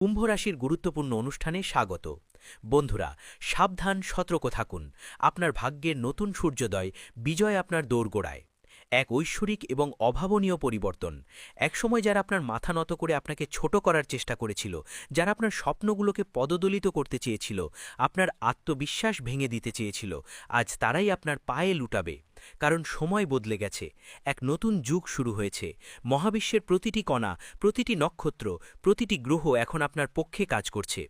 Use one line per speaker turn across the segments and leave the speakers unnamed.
কুম্ভ রাশির গুরুত্বপূর্ণ অনুষ্ঠানে স্বাগত। বন্ধুরা, সাবধান, সতর্ক থাকুন। আপনার ভাগ্যের নতুন সূর্যোদয়, বিজয় আপনার দোরগোড়ায়। এক ঐশ্বরিক এবং অভাবনীয় পরিবর্তন। একসময় যারা আপনার মাথা নত করে আপনাকে ছোট করার চেষ্টা করেছিল, যারা আপনার স্বপ্নগুলোকে পদদলিত করতে চেয়েছিল, আপনার আত্মবিশ্বাস ভেঙে দিতে চেয়েছিল, আজ তারাই আপনার পায়ে লুটাবে। কারণ সময় বদলে গেছে, এক নতুন যুগ শুরু হয়েছে। মহাবিশ্বের প্রতিটি কণা, প্রতিটি নক্ষত্র, প্রতিটি গ্রহ এখন আপনার পক্ষে কাজ করছে।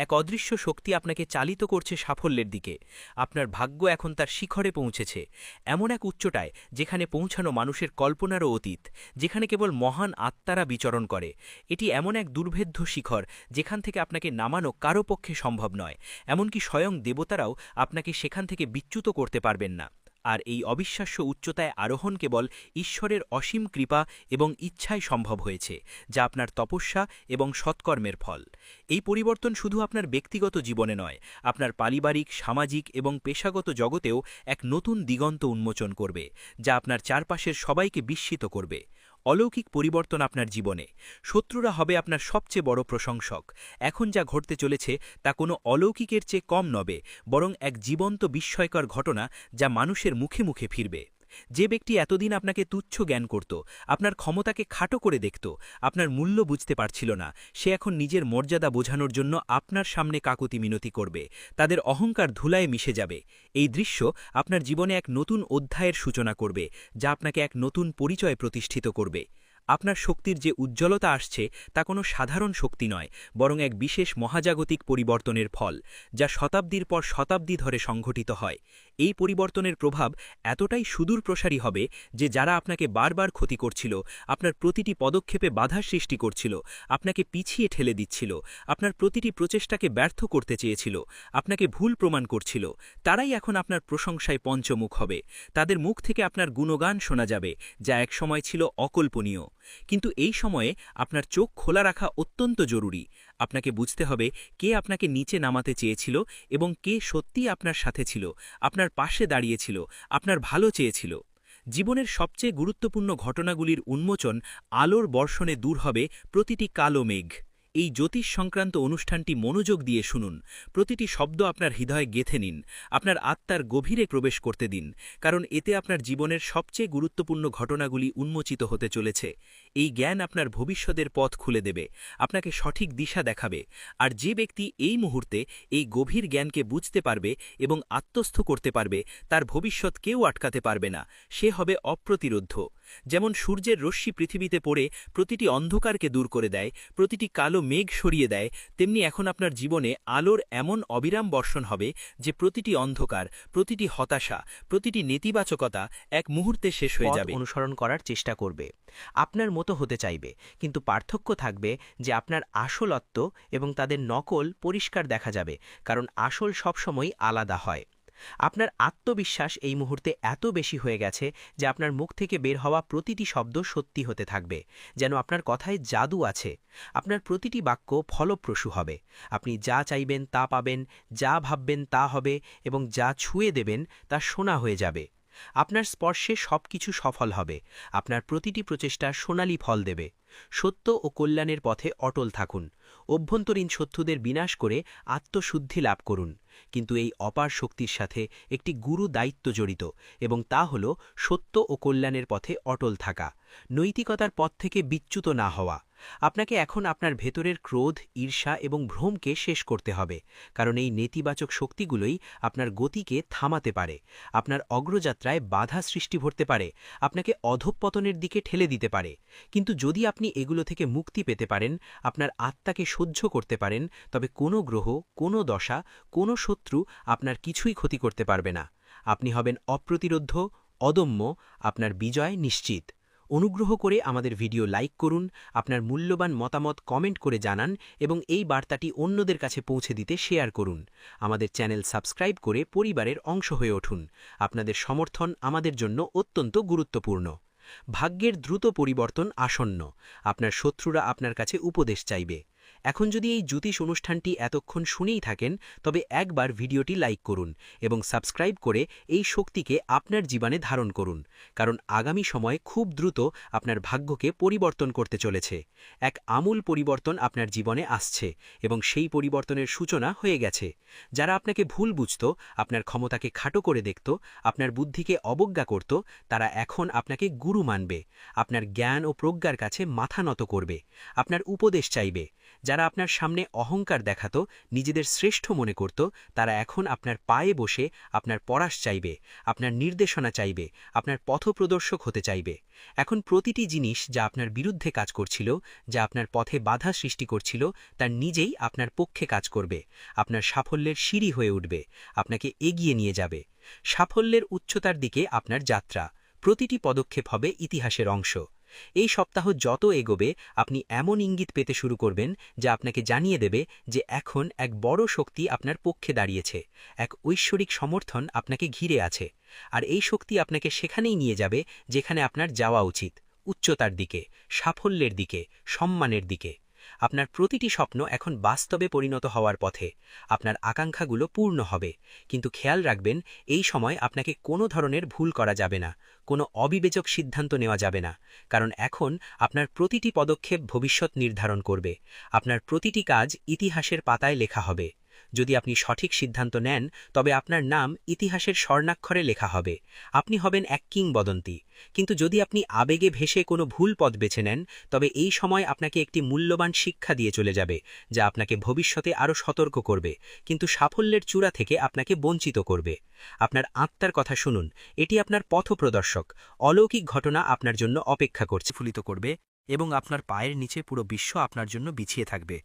এক অদৃশ্য শক্তি আপনাকে চালিত করছে সাফল্যের দিকে। আপনার ভাগ্য এখন তার শিখরে পৌঁছেছে, এমন এক উচ্চতায় যেখানে পৌঁছানো মানুষের কল্পনারও অতীত, যেখানে কেবল মহান আত্মারা বিচরণ করে। এটি এমন এক দুর্ভেদ্য শিখর যেখান থেকে আপনাকে নামানো কারো পক্ষে সম্ভব নয়। এমনকি স্বয়ং দেবতারাও আপনাকে সেখান থেকে বিচ্যুত করতে পারবেন না। আর এই অবিশ্বাস্য উচ্চতায় আরোহণ কেবল ঈশ্বরের অসীম কৃপা এবং ইচ্ছাই সম্ভব হয়েছে, যা আপনার তপস্যা এবং সৎকর্মের ফল। এই পরিবর্তন শুধু আপনার ব্যক্তিগত জীবনে নয়, আপনার পারিবারিক, সামাজিক এবং পেশাগত জগতেও এক নতুন দিগন্ত উন্মোচন করবে, যা আপনার চারপাশের সবাইকে বিস্মিত করবে। অলৌকিক পরিবর্তন আপনার জীবনে। শত্রুরা হবে আপনার সবচেয়ে বড় প্রশংসক। এখন যা ঘটতে চলেছে তা কোনো অলৌকিকের চেয়ে কম নবে, বরং এক জীবন্ত বিস্ময়কর ঘটনা যা মানুষের মুখে মুখে ফিরবে। যে ব্যক্তি এতদিন আপনাকে তুচ্ছ জ্ঞান করত, আপনার ক্ষমতাকে খাটো করে দেখত, আপনার মূল্য বুঝতে পারছিল না, সে এখন নিজের মর্যাদা বোঝানোর জন্য আপনার সামনে কাকুতি মিনতি করবে। তাদের অহংকার ধুলায় মিশে যাবে। এই দৃশ্য আপনার জীবনে এক নতুন অধ্যায়ের সূচনা করবে, যা আপনাকে এক নতুন পরিচয় প্রতিষ্ঠিত করবে। আপনার শক্তির যে উজ্জ্বলতা আসছে তা কোনো সাধারণ শক্তি নয়, বরং এক বিশেষ মহাজাগতিক পরিবর্তনের ফল, যা শতাব্দীর পর শতাব্দী ধরে সংঘটিত হয়। এই পরিবর্তনের প্রভাব এতটাই সুদূরপ্রসারী হবে যে যারা আপনাকে বারবার ক্ষতি করছিল, আপনার প্রতিটি পদক্ষেপে বাধা সৃষ্টি করছিল, আপনাকে পিছিয়ে ঠেলে দিচ্ছিল, আপনার প্রতিটি প্রচেষ্টাকে ব্যর্থ করতে চেয়েছিল, আপনাকে ভুল প্রমাণ করছিল, তারাই এখন আপনার প্রশংসায় পঞ্চমুখ হবে। তাদের মুখ থেকে আপনার গুণগান শোনা যাবে, যা একসময় ছিল অকল্পনীয়। কিন্তু এই সময়ে আপনার চোখ খোলা রাখা অত্যন্ত জরুরি। আপনাকে বুঝতে হবে কে আপনাকে নিচে নামাতে চেয়েছিল এবং কে সত্যিই আপনার সাথে ছিল, আপনার পাশে দাঁড়িয়েছিল, আপনার ভালো চেয়েছিল। জীবনের সবচেয়ে গুরুত্বপূর্ণ ঘটনাগুলির উন্মোচন আলোর বর্ষণে দূর হবে প্রতিটি কালো মেঘ। এই জ্যোতিষ সংক্রান্ত অনুষ্ঠানটি মনোযোগ দিয়ে শুনুন। প্রতিটি শব্দ আপনার হৃদয়ে গেঁথে নিন, আপনার আত্মার গভীরে প্রবেশ করতে দিন, কারণ এতে আপনার জীবনের সবচেয়ে গুরুত্বপূর্ণ ঘটনাগুলি উন্মোচিত হতে চলেছে। এই জ্ঞান আপনার ভবিষ্যতের পথ খুলে দেবে, আপনাকে সঠিক দিশা দেখাবে। আর যে ব্যক্তি এই মুহূর্তে এই গভীর জ্ঞানকে বুঝতে পারবে এবং আত্মস্থ করতে পারবে, তার ভবিষ্যৎ কেউ আটকাতে পারবে না। সে হবে অপ্রতিরোধ্য। যেমন সূর্যের রশ্মি পৃথিবীতে পড়ে প্রতিটি অন্ধকারকে দূর করে দেয়, প্রতিটি কালো মেঘ সরিয়ে দেয়, তেমনি এখন আপনার জীবনে আলোর এমন অবিরাম বর্ষণ হবে যে প্রতিটি অন্ধকার, প্রতিটি হতাশা, প্রতিটি নেতিবাচকতা এক মুহূর্তে শেষ হয়ে যাবে। অনুসরণ করার চেষ্টা করবে, আপনার মতো হতে চাইবে, কিন্তু পার্থক্য থাকবে যে আপনার আসলত্ব এবং তাদের নকল পরিষ্কার দেখা যাবে, কারণ আসল সবসময় আলাদা হয়। আপনার আত্মবিশ্বাস এই মুহূর্তে এত বেশি হয়ে গেছে যে আপনার মুখ থেকে বের হওয়া প্রতিটি শব্দ সত্যি হতে থাকবে, যেন আপনার কথায় জাদু আছে। আপনার প্রতিটি বাক্য ফলপ্রসূ হবে। আপনি যা চাইবেন তা পাবেন, যা ভাববেন তা হবে, এবং যা ছুঁয়ে দেবেন তা সোনা হয়ে যাবে। আপনার স্পর্শে সবকিছু সফল হবে। আপনার প্রতিটি প্রচেষ্টা সোনালি ফল দেবে। সত্য ও কল্যাণের পথে অটল থাকুন। অভ্যন্তরীণ শত্রুদের বিনাশ করে আত্মশুদ্ধি লাভ করুন। কিন্তু এই অপার শক্তির সাথে একটি গুরু দায়িত্ব জড়িত, এবং তা হল সত্য ও কল্যাণের পথে অটল থাকা, নৈতিকতার পথ থেকে বিচ্যুত না হওয়া। আপনাকে এখন আপনার ভেতরের ক্রোধ, ঈর্ষা এবং ভ্রমকে শেষ করতে হবে, কারণ এই নেতিবাচক শক্তিগুলোই আপনার গতিকে থামাতে পারে, আপনার অগ্রযাত্রায় বাধা সৃষ্টি করতে পারে, আপনাকে অধঃপতনের দিকে ঠেলে দিতে পারে। কিন্তু যদি আপনি এগুলো থেকে মুক্তি পেতে পারেন, আপনার আত্মাকে সহ্য করতে পারেন, তবে কোনো গ্রহ, কোনো দশা, কোনো শত্রু আপনার কিছুই ক্ষতি করতে পারবে না। আপনি হবেন অপ্রতিরোধ্য, অদম্য, আপনার বিজয় নিশ্চিত। অনুগ্রহ করে আমাদের ভিডিও লাইক করুন, আপনার মূল্যবান মতামত কমেন্ট করে জানান, এবং এই বার্তাটি অন্যদের কাছে পৌঁছে দিতে শেয়ার করুন। আমাদের চ্যানেল সাবস্ক্রাইব করে পরিবারের অংশ হয়ে উঠুন। আপনাদের সমর্থন আমাদের জন্য অত্যন্ত গুরুত্বপূর্ণ। ভাগ্যের দ্রুত পরিবর্তন আসন্ন। আপনার শত্রুরা আপনার কাছে উপদেশ চাইবে। এখন যদি এই জ্যোতিষ অনুষ্ঠানটি এতক্ষণ শুনেই থাকেন তবে একবার ভিডিওটি লাইক করুন এবং সাবস্ক্রাইব করে এই শক্তিকে আপনার জীবনে ধারণ করুন, কারণ আগামী সময়ে খুব দ্রুত আপনার ভাগ্যকে পরিবর্তন করতে চলেছে। এক আমূল পরিবর্তন আপনার জীবনে আসছে এবং সেই পরিবর্তনের সূচনা হয়ে গেছে। যারা আপনাকে ভুল বুঝত, আপনার ক্ষমতাকে খাটো করে দেখত, আপনার বুদ্ধিকে অবজ্ঞা করত, তারা এখন আপনাকে গুরু মানবে, আপনার জ্ঞান ও প্রজ্ঞার কাছে মাথা নত করবে, আপনার উপদেশ চাইবে। যারা আপনার সামনে অহংকার দেখাত, নিজেদের শ্রেষ্ঠ মনে করত, তারা এখন আপনার পায়ে বসে আপনার পরাশ চাইবে, আপনার নির্দেশনা চাইবে, আপনার পথপ্রদর্শক হতে চাইবে। এখন প্রতিটি জিনিস যা আপনার বিরুদ্ধে কাজ করছিল, যা আপনার পথে বাধা সৃষ্টি করছিল, তার নিজেই আপনার পক্ষে কাজ করবে, আপনার সাফল্যের সিঁড়ি হয়ে উঠবে, আপনাকে এগিয়ে নিয়ে যাবে। সাফল্যের উচ্চতার দিকে আপনার যাত্রা, প্রতিটি পদক্ষেপ হবে ইতিহাসের অংশ। এই সপ্তাহ যত এগোবে আপনি এমন ইঙ্গিত পেতে শুরু করবেন যা আপনাকে জানিয়ে দেবে যে এখন এক বড় শক্তি আপনার পক্ষে দাঁড়িয়েছে, এক ঐশ্বরিক সমর্থন আপনাকে ঘিরে আছে। আর এই শক্তি আপনাকে সেখানেই নিয়ে যাবে যেখানে আপনার যাওয়া উচিত, উচ্চতার দিকে, সাফল্যের দিকে, সম্মানের দিকে। আপনার প্রতিটি স্বপ্ন এখন বাস্তবে পরিণত হওয়ার পথে, আপনার আকাঙ্ক্ষাগুলো পূর্ণ হবে। কিন্তু খেয়াল রাখবেন, এই সময় আপনাকে কোনো ধরনের ভুল করা যাবে না, কোনো অবিবেচক সিদ্ধান্ত নেওয়া যাবে না, কারণ এখন আপনার প্রতিটি পদক্ষেপ ভবিষ্যৎ নির্ধারণ করবে, আপনার প্রতিটি কাজ ইতিহাসের পাতায় লেখা হবে। যদি আপনি সঠিক সিদ্ধান্ত নেন তবে আপনার নাম ইতিহাসের স্বর্ণাক্ষরে লেখা হবে, আপনি হবেন এক কিংবদন্তি। কিন্তু যদি আপনি আবেগে ভেসে কোনো ভুল পথ বেছে নেন তবে এই সময় আপনাকে একটি মূল্যবান শিক্ষা দিয়ে চলে যাবে, যা আপনাকে ভবিষ্যতে আরও সতর্ক করবে, কিন্তু সাফল্যের চূড়া থেকে আপনাকে বঞ্চিত করবে। আপনার আত্মার কথা শুনুন, এটি আপনার পথপ্রদর্শক। অলৌকিক ঘটনা আপনার জন্য অপেক্ষা করছে, ফুলিত করবে এবং আপনার পায়ের নিচে পুরো বিশ্ব আপনার জন্য বিছিয়ে থাকবে,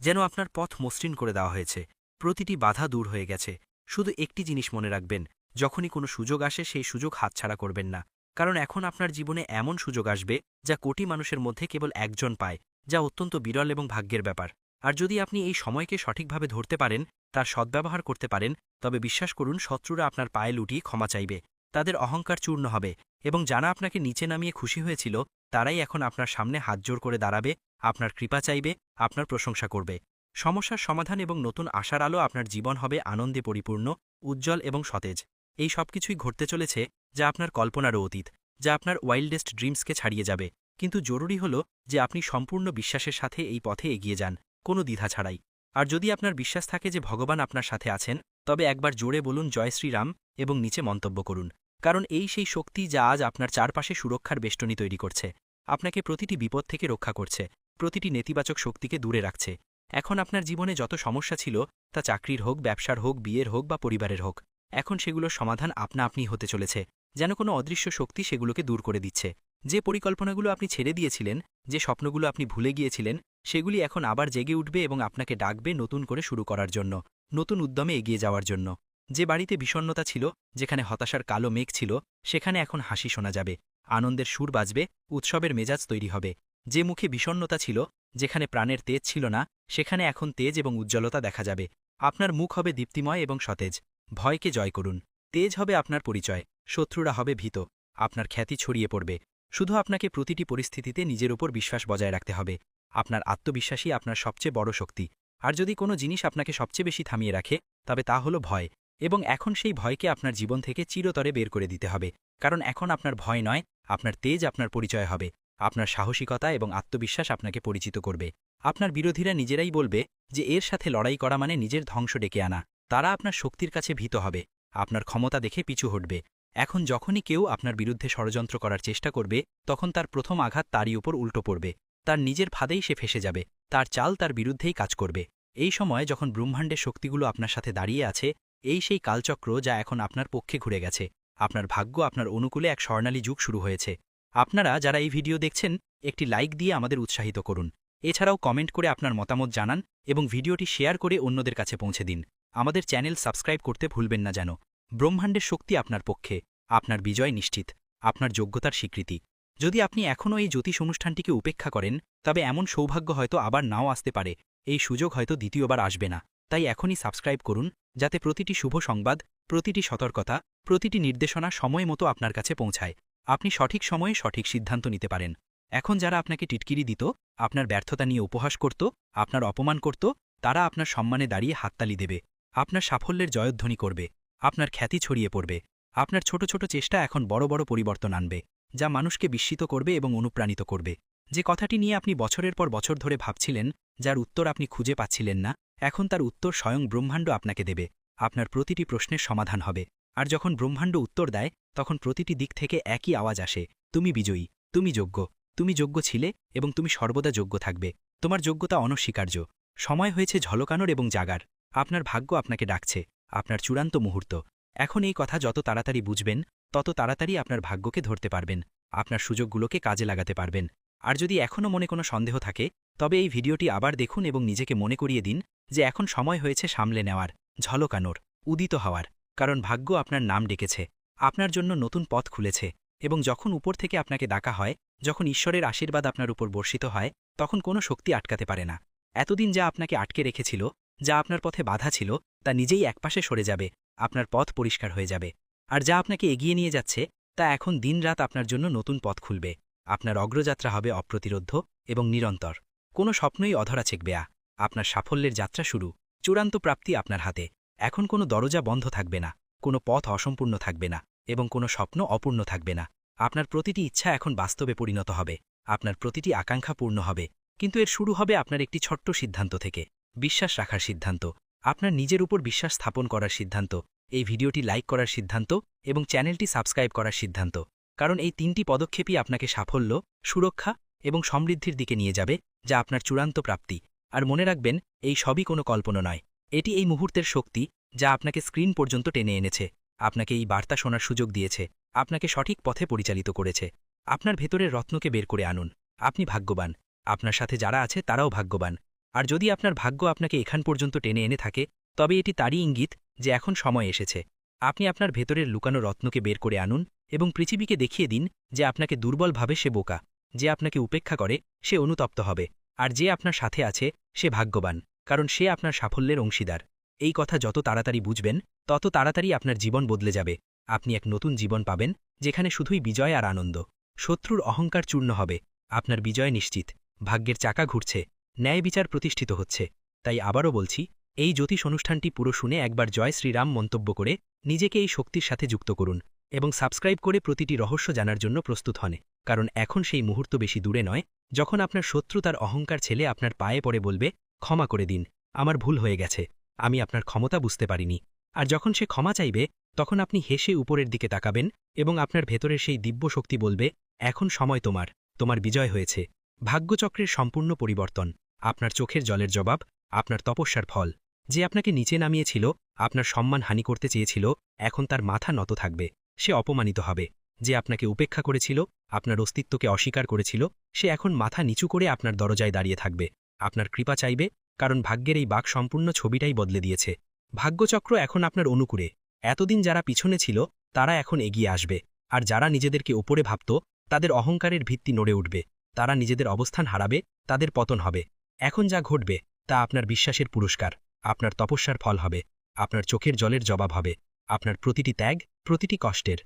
যেন আপনার পথ মসৃণ করে দেওয়া হয়েছে। প্রতিটি বাধা দূর হয়ে গেছে। শুধু একটি জিনিস মনে রাখবেন, যখনই কোনো সুযোগ আসে সেই সুযোগ হাতছাড়া করবেন না, কারণ এখন আপনার জীবনে এমন সুযোগ আসবে যা কোটি মানুষের মধ্যে কেবল একজন পায়, যা অত্যন্ত বিরল এবং ভাগ্যের ব্যাপার। আর যদি আপনি এই সময়কে সঠিকভাবে ধরতে পারেন, তার সদ্ব্যবহার করতে পারেন, তবে বিশ্বাস করুন শত্রুরা আপনার পায়ে লুটিয়ে ক্ষমা চাইবে, তাদের অহংকার চূর্ণ হবে, এবং যারা আপনাকে নিচে নামিয়ে খুশি হয়েছিল তারাই এখন আপনার সামনে হাতজোড় করে দাঁড়াবে, আপনার কৃপা চাইবে, আপনার প্রশংসা করবে। সমস্যার সমাধান এবং নতুন আশার আলো আপনার জীবন হবে আনন্দে পরিপূর্ণ, উজ্জ্বল এবং সতেজ। এই সবকিছুই ঘটতে চলেছে যা আপনার কল্পনারও অতীত, যা আপনার ওয়াইল্ডেস্ট ড্রিমসকে ছাড়িয়ে যাবে। কিন্তু জরুরি হল যে আপনি সম্পূর্ণ বিশ্বাসের সাথে এই পথে এগিয়ে যান, কোনো দ্বিধা ছাড়াই। আর যদি আপনার বিশ্বাস থাকে যে ভগবান আপনার সাথে আছেন, তবে একবার জোরে বলুন জয় শ্রীরাম এবং নিচে মন্তব্য করুন, কারণ এই সেই শক্তি যা আজ আপনার চারপাশে সুরক্ষার বেষ্টনী তৈরি করছে, আপনাকে প্রতিটি বিপদ থেকে রক্ষা করছে, প্রতিটি নেতিবাচক শক্তিকে দূরে রাখছে। এখন আপনার জীবনে যত সমস্যা ছিল, তা চাকরির হোক, ব্যবসার হোক, বিয়ের হোক বা পরিবারের হোক, এখন সেগুলোর সমাধান আপনা আপনি হতে চলেছে, যেন কোনো অদৃশ্য শক্তি সেগুলোকে দূর করে দিচ্ছে। যে পরিকল্পনাগুলো আপনি ছেড়ে দিয়েছিলেন, যে স্বপ্নগুলো আপনি ভুলে গিয়েছিলেন, সেগুলি এখন আবার জেগে উঠবে এবং আপনাকে ডাকবে নতুন করে শুরু করার জন্য, নতুন উদ্যমে এগিয়ে যাওয়ার জন্য। যে বাড়িতে বিষণ্ণতা ছিল, যেখানে হতাশার কালো মেঘ ছিল, সেখানে এখন হাসি শোনা যাবে, আনন্দের সুর বাজবে, উৎসবের মেজাজ তৈরি হবে। যে মুখে বিষণ্ণতা ছিল, যেখানে প্রাণের তেজ ছিল না, সেখানে এখন তেজ এবং উজ্জ্বলতা দেখা যাবে। আপনার মুখ হবে দীপ্তিময় এবং সতেজ। ভয়কে জয় করুন, তেজ হবে আপনার পরিচয়, শত্রুরা হবে ভীত, আপনার খ্যাতি ছড়িয়ে পড়বে। শুধু আপনাকে প্রতিটি পরিস্থিতিতে নিজের উপর বিশ্বাস বজায় রাখতে হবে। আপনার আত্মবিশ্বাসই আপনার সবচেয়ে বড় শক্তি। আর যদি কোনো জিনিস আপনাকে সবচেয়ে বেশি থামিয়ে রাখে, তবে তা হলো ভয়, এবং এখন সেই ভয়কে আপনার জীবন থেকে চিরতরে বের করে দিতে হবে, কারণ এখন আপনার ভয় নয়, আপনার তেজ আপনার পরিচয় হবে। আপনার সাহসিকতা এবং আত্মবিশ্বাস আপনাকে পরিচিত করবে। আপনার বিরোধীরা নিজেরাই বলবে যে এর সাথে লড়াই করা মানে নিজের ধ্বংস ডেকে আনা। তারা আপনার শক্তির কাছে ভীত হবে, আপনার ক্ষমতা দেখে পিছু হটবে। এখন যখনই কেউ আপনার বিরুদ্ধে ষড়যন্ত্র করার চেষ্টা করবে, তখন তার প্রথম আঘাত তারই উপর উল্টো পড়বে, তার নিজের ফাঁদেই সে ফেসে যাবে, তার চাল তার বিরুদ্ধেই কাজ করবে। এই সময় যখন ব্রহ্মাণ্ডের শক্তিগুলো আপনার সাথে দাঁড়িয়ে আছে, এই সেই কালচক্র যা এখন আপনার পক্ষে ঘুরে গেছে। আপনার ভাগ্য আপনার অনুকূলে এক স্বর্ণালী যুগ শুরু হয়েছে। আপনারা যারা এই ভিডিও দেখছেন, একটি লাইক দিয়ে আমাদের উৎসাহিত করুন। এছাড়াও কমেন্ট করে আপনার মতামত জানান এবং ভিডিওটি শেয়ার করে অন্যদের কাছে পৌঁছে দিন। আমাদের চ্যানেল সাবস্ক্রাইব করতে ভুলবেন না যেন। ব্রহ্মাণ্ডের শক্তি আপনার পক্ষে, আপনার বিজয় নিশ্চিত, আপনার যোগ্যতার স্বীকৃতি। যদি আপনি এখনও এই জ্যোতিষ অনুষ্ঠানটিকে উপেক্ষা করেন, তবে এমন সৌভাগ্য হয়তো আবার নাও আসতে পারে, এই সুযোগ হয়তো দ্বিতীয়বার আসবে না। তাই এখনই সাবস্ক্রাইব করুন, যাতে প্রতিটি শুভ সংবাদ, প্রতিটি সতর্কতা, প্রতিটি নির্দেশনা সময় মতো আপনার কাছে পৌঁছায়, আপনি সঠিক সময়ে সঠিক সিদ্ধান্ত নিতে পারেন।
এখন যারা আপনাকে টিটকিরি দিত, আপনার ব্যর্থতা নিয়ে উপহাস করত, আপনার অপমান করত, তারা আপনার সম্মানে দাঁড়িয়ে হাততালি দেবে, আপনার সাফল্যের জয়ধ্বনি করবে, আপনার খ্যাতি ছড়িয়ে পড়বে। আপনার ছোট ছোট চেষ্টা এখন বড় বড় পরিবর্তন আনবে, যা মানুষকে বিস্মিত করবে এবং অনুপ্রাণিত করবে। যে কথাটি নিয়ে আপনি বছরের পর বছর ধরে ভাবছিলেন, যার উত্তর আপনি খুঁজে পাচ্ছিলেন না, এখন তার উত্তর স্বয়ং ব্রহ্মাণ্ড আপনাকে দেবে। আপনার প্রতিটি প্রশ্নের সমাধান হবে। আর যখন ব্রহ্মাণ্ড উত্তর দেয়, তখন প্রতিটি দিক থেকে একই আওয়াজ আসে, তুমি বিজয়ী, তুমি যোগ্য, তুমি যোগ্য ছিলে এবং তুমি সর্বদা যোগ্য থাকবে। তোমার যোগ্যতা অনস্বীকার্য। সময় হয়েছে ঝলকানোর এবং জাগার। আপনার ভাগ্য আপনাকে ডাকছে, আপনার চূড়ান্ত মুহূর্ত। এখন এই কথা যত তাড়াতাড়ি বুঝবেন, তত তাড়াতাড়ি আপনার ভাগ্যকে ধরতে পারবেন, আপনার সুযোগগুলোকে কাজে লাগাতে পারবেন। আর যদি এখনও মনে কোনো সন্দেহ থাকে, তবে এই ভিডিওটি আবার দেখুন এবং নিজেকে মনে করিয়ে দিন যে এখন সময় হয়েছে সামলে নেওয়ার, ঝলকানোর, উদিত হওয়ার। কারণ ভাগ্য আপনার নাম ডেকেছে, আপনার জন্য নতুন পথ খুলেছে। এবং যখন উপর থেকে আপনাকে ডাকা হয়, যখন ঈশ্বরের আশীর্বাদ আপনার উপর বর্ষিত হয়, তখন কোনো শক্তি আটকাতে পারে না। এতদিন যা আপনাকে আটকে রেখেছিল, যা আপনার পথে বাধা ছিল, তা নিজেই একপাশে সরে যাবে, আপনার পথ পরিষ্কার হয়ে যাবে। আর যা আপনাকে এগিয়ে নিয়ে যাচ্ছে, তা এখন দিনরাত আপনার জন্য নতুন পথ খুলবে। আপনার অগ্রযাত্রা হবে অপ্রতিরোধ্য এবং নিরন্তর। কোনো স্বপ্নই অধরা চেকবে না। আপনার সাফল্যের যাত্রা শুরু, চূড়ান্ত প্রাপ্তি আপনার হাতে। এখন কোনো দরজা বন্ধ থাকবে না, কোনো পথ অসম্পূর্ণ থাকবে না, এবং কোনো স্বপ্ন অপূর্ণ থাকবে না। আপনার প্রতিটি ইচ্ছা এখন বাস্তবে পরিণত হবে, আপনার প্রতিটি আকাঙ্ক্ষা পূর্ণ হবে। কিন্তু এর শুরু হবে আপনার একটি ছোট্ট সিদ্ধান্ত থেকে, বিশ্বাস রাখার সিদ্ধান্ত, আপনার নিজের উপর বিশ্বাস স্থাপন করার সিদ্ধান্ত, এই ভিডিওটি লাইক করার সিদ্ধান্ত এবং চ্যানেলটি সাবস্ক্রাইব করার সিদ্ধান্ত। কারণ এই তিনটি পদক্ষেপই আপনাকে সাফল্য, সুরক্ষা এবং সমৃদ্ধির দিকে নিয়ে যাবে, যা আপনার চূড়ান্ত প্রাপ্তি। আর মনে রাখবেন, এই সবই কোনো কল্পনা নয়, এটি এই মুহূর্তের শক্তি, যা আপনাকে স্ক্রিন পর্যন্ত টেনে এনেছে, আপনাকে এই বার্তা শোনার সুযোগ দিয়েছে, আপনাকে সঠিক পথে পরিচালিত করেছে। আপনার ভেতরের রত্নকে বের করে আনুন। আপনি ভাগ্যবান, আপনার সাথে যারা আছে তারাও ভাগ্যবান। আর যদি আপনার ভাগ্য আপনাকে এখান পর্যন্ত টেনে এনে থাকে, তবে এটি তারই ইঙ্গিত যে এখন সময় এসেছে। আপনি আপনার ভেতরের লুকানো রত্নকে বের করে আনুন এবং পৃথিবীকে দেখিয়ে দিন যে আপনাকে দুর্বল ভাবে সে বোকা, যে আপনাকে উপেক্ষা করে সে অনুতপ্ত হবে, আর যে আপনার সাথে আছে সে ভাগ্যবান, কারণ সে আপনার সাফল্যের অংশীদার। এই কথা যত তাড়াতাড়ি বুঝবেন, তত তাড়াতাড়ি আপনার জীবন বদলে যাবে। আপনি এক নতুন জীবন পাবেন, যেখানে শুধুই বিজয় আর আনন্দ। শত্রুর অহংকার চূর্ণ হবে, আপনার বিজয় নিশ্চিত। ভাগ্যের চাকা ঘুরছে, ন্যায় বিচার প্রতিষ্ঠিত হচ্ছে। তাই আবারও বলছি, এই জ্যোতিষ অনুষ্ঠানটি পুরো শুনে একবার জয় শ্রীরাম মন্তব্য করে নিজেকে এই শক্তির সাথে যুক্ত করুন এবং সাবস্ক্রাইব করে প্রতিটি রহস্য জানার জন্য প্রস্তুত হন। কারণ এখন সেই মুহূর্ত বেশি দূরে নয়, যখন আপনার শত্রু তার অহংকার ছেলে আপনার পায়ে পড়ে বলবে, ক্ষমা করে দিন, আমার ভুল হয়ে গেছে, আমি আপনার ক্ষমতা বুঝতে পারিনি। আর যখন সে ক্ষমা চাইবে, তখন আপনি হেসে উপরের দিকে তাকাবেন এবং আপনার ভেতরের সেই দিব্য শক্তি বলবে, এখন সময় তোমার, তোমার বিজয় হয়েছে। ভাগ্যচক্রের সম্পূর্ণ পরিবর্তন, আপনার চোখের জলের জবাব, আপনার তপস্যার ফল। যে আপনাকে নিচে নামিয়েছিল, আপনার সম্মান হানি করতে চেয়েছিল, এখন তার মাথা নত থাকবে, সে অপমানিত হবে। যে আপনাকে উপেক্ষা করেছিল, আপনার অস্তিত্বকে অস্বীকার করেছিল, সে এখন মাথা নিচু করে আপনার দরজায় দাঁড়িয়ে থাকবে, আপনার কৃপা চাইবে। কারণ ভাগ্যের এই বাক সম্পূর্ণ ছবিটাই বদলে দিয়েছে। ভাগ্যচক্র এখন আপনার অনুকূলে। এতদিন যারা পিছনে ছিল, তারা এখন এগিয়ে আসবে। আর যারা নিজেদেরকে ওপরে ভাবত, তাদের অহংকারের ভিত্তি নড়ে উঠবে। তারা নিজেদের অবস্থান হারাবে, তাদের পতন হবে। এখন যা ঘটবে, তা আপনার বিশ্বাসের পুরস্কার, আপনার তপস্যার ফল হবে, আপনার চোখের জলের জবাব হবে, আপনার প্রতিটি ত্যাগ, প্রতিটি কষ্টের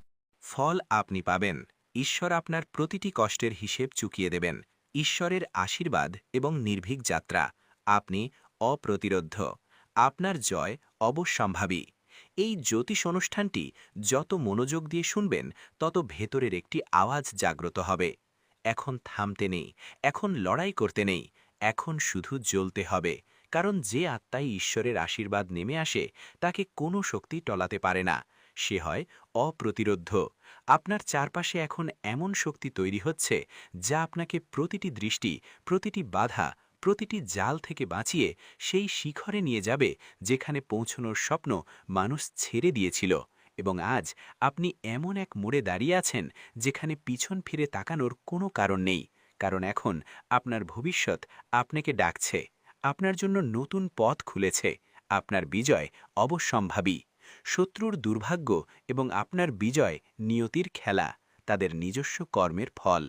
ফল আপনি পাবেন। ঈশ্বর আপনার প্রতিটি কষ্টের হিসেব চুকিয়ে দেবেন। ঈশ্বরের আশীর্বাদ এবং নির্ভীক যাত্রা, আপনি অপ্রতিরোধ্য। আপনার জয় অবশ্যম্ভাবী। এই জ্যোতিষ অনুষ্ঠানটি যত মনোযোগ দিয়ে শুনবেন, তত ভেতরের একটি আওয়াজ জাগ্রত হবে। এখন থামতে নেই, এখন লড়াই করতে নেই, এখন শুধু জ্বলতে হবে। কারণ যে আত্মায় ঈশ্বরের আশীর্বাদ নেমে আসে, তাকে কোনো শক্তি টলাতে পারে না। সে হয় অপ্রতিরোধ্য। আপনার চারপাশে এখন এমন শক্তি তৈরি হচ্ছে, যা আপনাকে প্রতিটি দৃষ্টি, প্রতিটি বাধা, প্রতিটি জাল থেকে বাঁচিয়ে সেই শিখরে নিয়ে যাবে, যেখানে পৌঁছনোর স্বপ্ন মানুষ ছেড়ে দিয়েছিল। এবং আজ আপনি এমন এক মোড়ে দাঁড়িয়ে আছেন, যেখানে পিছন ফিরে তাকানোর কোনো কারণ নেই। কারণ এখন আপনার ভবিষ্যৎ আপনাকে ডাকছে, আপনার জন্য নতুন পথ খুলেছে। আপনার বিজয় অবশ্যম্ভাবী। শত্রুর দুর্ভাগ্য এবং আপনার বিজয় নিয়তির খেলা, তাদের নিজস্ব কর্মের ফল।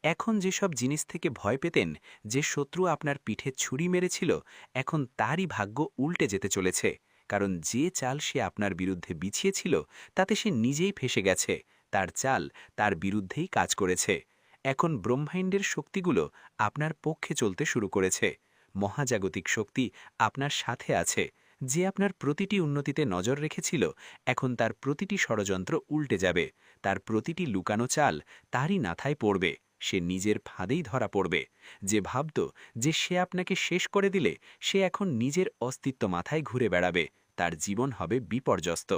এখন যেসব জিনিস থেকে ভয় পেতেন, যে শত্রু আপনার পিঠে ছুরি মেরেছিল, এখন তারই ভাগ্য উল্টে যেতে চলেছে। কারণ যে চাল সে আপনার বিরুদ্ধে বিছিয়েছিল, তাতে সে নিজেই ফেঁসে গেছে। তার চাল তার বিরুদ্ধেই কাজ করেছে। এখন ব্রহ্মাণ্ডের শক্তিগুলো আপনার পক্ষে চলতে শুরু করেছে। মহাজাগতিক শক্তি আপনার সাথে আছে। যে আপনার প্রতিটি উন্নতিতে নজর রেখেছিল, এখন তার প্রতিটি ষড়যন্ত্র উল্টে যাবে। তার প্রতিটি লুকানো চাল তারই মাথায় পড়বে। সে নিজের ফাঁদেই ধরা পড়বে। যে ভাবত যে সে আপনাকে শেষ করে দিলে, সে এখন নিজের অস্তিত্ব মাথায় ঘুরে বেড়াবে। তার জীবন হবে বিপর্যস্ত।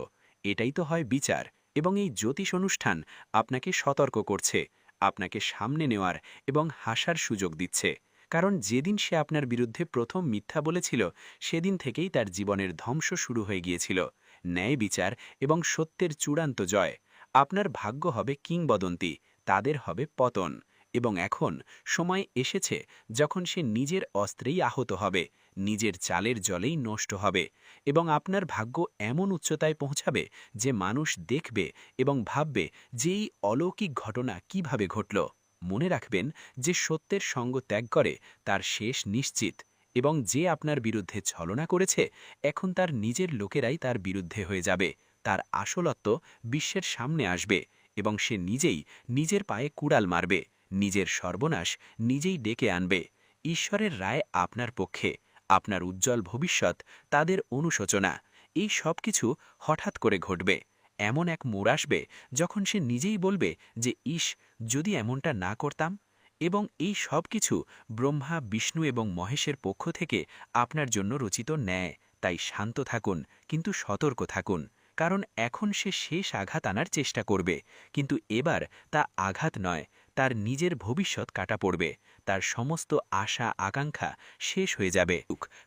এটাই তো হয় বিচার। এবং এই জ্যোতিষ অনুষ্ঠান আপনাকে সতর্ক করছে, আপনাকে সামনে নেওয়ার এবং হাসার সুযোগ দিচ্ছে। কারণ যেদিন সে আপনার বিরুদ্ধে প্রথম মিথ্যা বলেছিল, সেদিন থেকেই তার জীবনের ধ্বংস শুরু হয়ে গিয়েছিল। ন্যায় বিচার এবং সত্যের চূড়ান্ত জয়। আপনার ভাগ্য হবে কিংবদন্তি, তাদের হবে পতন। এবং এখন সময় এসেছে যখন সে নিজের অস্ত্রেই আহত হবে, নিজের চালের জলেই নষ্ট হবে। এবং আপনার ভাগ্য এমন উচ্চতায় পৌঁছাবে যে মানুষ দেখবে এবং ভাববে যে এই অলৌকিক ঘটনা কিভাবে ঘটল। মনে রাখবেন যে সত্যের সঙ্গ ত্যাগ করে তার শেষ নিশ্চিত। এবং যে আপনার বিরুদ্ধে ছলনা করেছে, এখন তার নিজের লোকেরাই তার বিরুদ্ধে হয়ে যাবে। তার আসলত্ব বিশ্বের সামনে আসবে এবং সে নিজেই নিজের পায়ে কুড়াল মারবে, নিজের সর্বনাশ নিজেই ডেকে আনবে। ঈশ্বরের রায় আপনার পক্ষে, আপনার উজ্জ্বল ভবিষ্যৎ তাদের অনুশোচনা। এই সব কিছু হঠাৎ করে ঘটবে। এমন এক মোড় আসবে যখন সে নিজেই বলবে যে ইস, যদি এমনটা না করতাম। এবং এই সব কিছু ব্রহ্মা, বিষ্ণু এবং মহেশের পক্ষ থেকে আপনার জন্য রচিত ন্যায়। তাই শান্ত থাকুন, কিন্তু সতর্ক থাকুন। কারণ এখন সে শেষ আঘাত আনার চেষ্টা করবে, কিন্তু এবার তা আঘাত নয়, তার নিজের ভবিষ্যৎ কাটা পড়বে। তার সমস্ত আশা আকাঙ্ক্ষা শেষ হয়ে যাবে।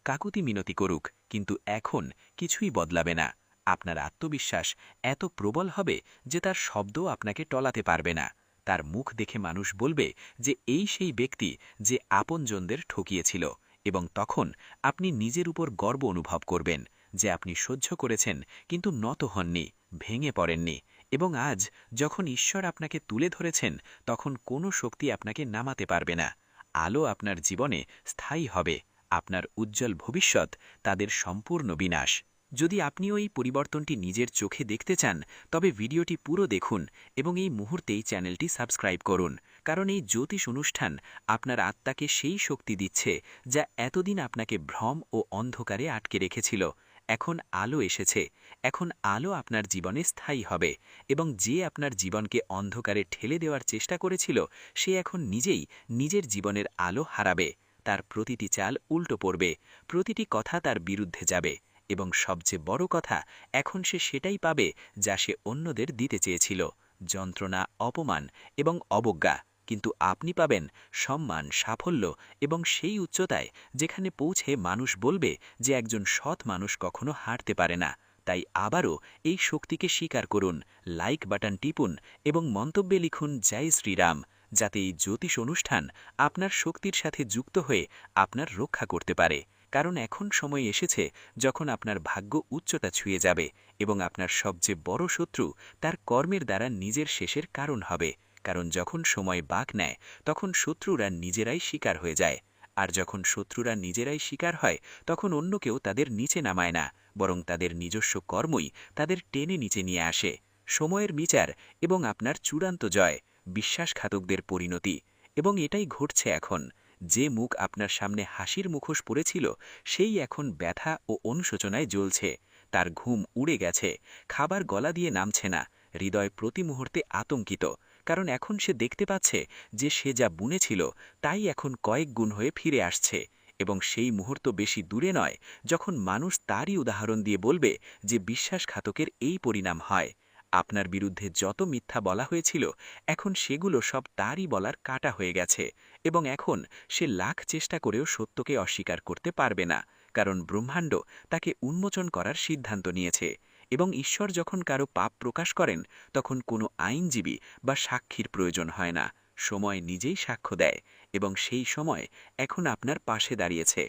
কাকুতি মিনতি করুক, কিন্তু এখন কিছুই বদলাবে না। আপনার আত্মবিশ্বাস এত প্রবল হবে যে তার শব্দও আপনাকে টলাতে পারবে না। তার মুখ দেখে মানুষ বলবে যে এই সেই ব্যক্তি যে আপনজনদের ঠকিয়েছিল। এবং তখন আপনি নিজের উপর গর্ব অনুভব করবেন যে আপনি সহ্য করেছেন, কিন্তু নত হননি, ভেঙে পড়েননি। এবং আজ যখন ঈশ্বর আপনাকে তুলে ধরেছেন, তখন কোনো শক্তি আপনাকে নামাতে পারবে না। আলো আপনার জীবনে স্থায়ী হবে, আপনার উজ্জ্বল ভবিষ্যৎ তাদের সম্পূর্ণ বিনাশ। যদি আপনিও এই পরিবর্তনটি নিজের চোখে দেখতে চান, তবে ভিডিওটি পুরো দেখুন এবং এই মুহূর্তেই চ্যানেলটি সাবস্ক্রাইব করুন। কারণ এই জ্যোতিষ অনুষ্ঠান আপনার আত্মাকে সেই শক্তি দিচ্ছে যা এতদিন আপনাকে ভ্রম ও অন্ধকারে আটকে রেখেছিল। এখন আলো এসেছে। এখন আলো আপনার জীবনে স্থায়ী হবে এবং যে আপনার জীবনকে অন্ধকারে ঠেলে দেওয়ার চেষ্টা করেছিল, সে এখন নিজেই নিজের জীবনের আলো হারাবে। তার প্রতিটি চাল উল্টো পড়বে, প্রতিটি কথা তার বিরুদ্ধে যাবে। এবং সবচেয়ে বড় কথা, এখন সে সেটাই পাবে যা সে অন্যদের দিতে চেয়েছিল, যন্ত্রণা, অপমান এবং অবজ্ঞা। কিন্তু আপনি পাবেন সম্মান, সাফল্য এবং সেই উচ্চতায় যেখানে পৌঁছে মানুষ বলবে যে একজন সৎ মানুষ কখনো হারতে পারে না। তাই আবারও এই শক্তিকে স্বীকার করুন, লাইক বাটন টিপুন এবং মন্তব্যে লিখুন জয় শ্রীরাম, যাতে এই জ্যোতিষ অনুষ্ঠান আপনার শক্তির সাথে যুক্ত হয়ে আপনার রক্ষা করতে পারে। কারণ এখন সময় এসেছে যখন আপনার ভাগ্য উচ্চতা ছুঁয়ে যাবে এবং আপনার সবচেয়ে বড় শত্রু তার কর্মের দ্বারা নিজের শেষের কারণ হবে। কারণ যখন সময় বাঁক নেয়, তখন শত্রুরা নিজেরাই শিকার হয়ে যায়। আর যখন শত্রুরা নিজেরাই শিকার হয়, তখন অন্য কেউ তাদের নিচে নামায় না, বরং তাদের নিজস্ব কর্মই তাদের টেনে নিচে নিয়ে আসে। সময়ের বিচার এবং আপনার চূড়ান্ত জয়, বিশ্বাসঘাতকদের পরিণতি। এবং এটাই ঘটছে এখন। যে মুখ আপনার সামনে হাসির মুখোশ পড়েছিল, সেই এখন ব্যথা ও অনুশোচনায় জ্বলছে। তার ঘুম উড়ে গেছে, খাবার গলা দিয়ে নামছে না, হৃদয় প্রতি মুহূর্তে আতঙ্কিত। কারণ এখন সে দেখতে পাচ্ছে যে সে যা বুনেছিল তাই এখন কয়েক গুণ হয়ে ফিরে আসছে। এবং সেই মুহূর্ত বেশি দূরে নয় যখন মানুষ তারই উদাহরণ দিয়ে বলবে যে বিশ্বাসঘাতকের এই পরিণাম হয়। আপনার বিরুদ্ধে যত মিথ্যা বলা হয়েছিল, এখন সেগুলো সব তারই বলার কাটা হয়ে গেছে। এবং এখন সে লাখ চেষ্টা করেও সত্যকে অস্বীকার করতে পারবে না, কারণ ব্রহ্মাণ্ড তাকে উন্মোচন করার সিদ্ধান্ত নিয়েছে। এবং ঈশ্বর যখন কারো পাপ প্রকাশ করেন, তখন কোনো আইনজীবী বা সাক্ষীর প্রয়োজন হয় না। সময় নিজেই সাক্ষ্য দেয় এবং সেই সময় এখন আপনার পাশে দাঁড়িয়েছে।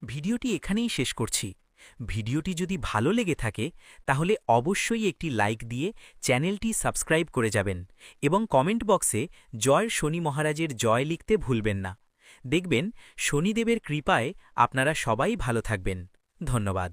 ভিডিওটি এখানেই শেষ করছি। ভিডিওটি যদি ভালো লেগে থাকে তাহলে অবশ্যই একটি লাইক দিয়ে চ্যানেলটি সাবস্ক্রাইব করে যাবেন এবং কমেন্ট বক্সে জয় শনি মহারাজের জয় লিখতে ভুলবেন না। দেখবেন শনিদেবের কৃপায় আপনারা সবাই ভালো থাকবেন। ধন্যবাদ।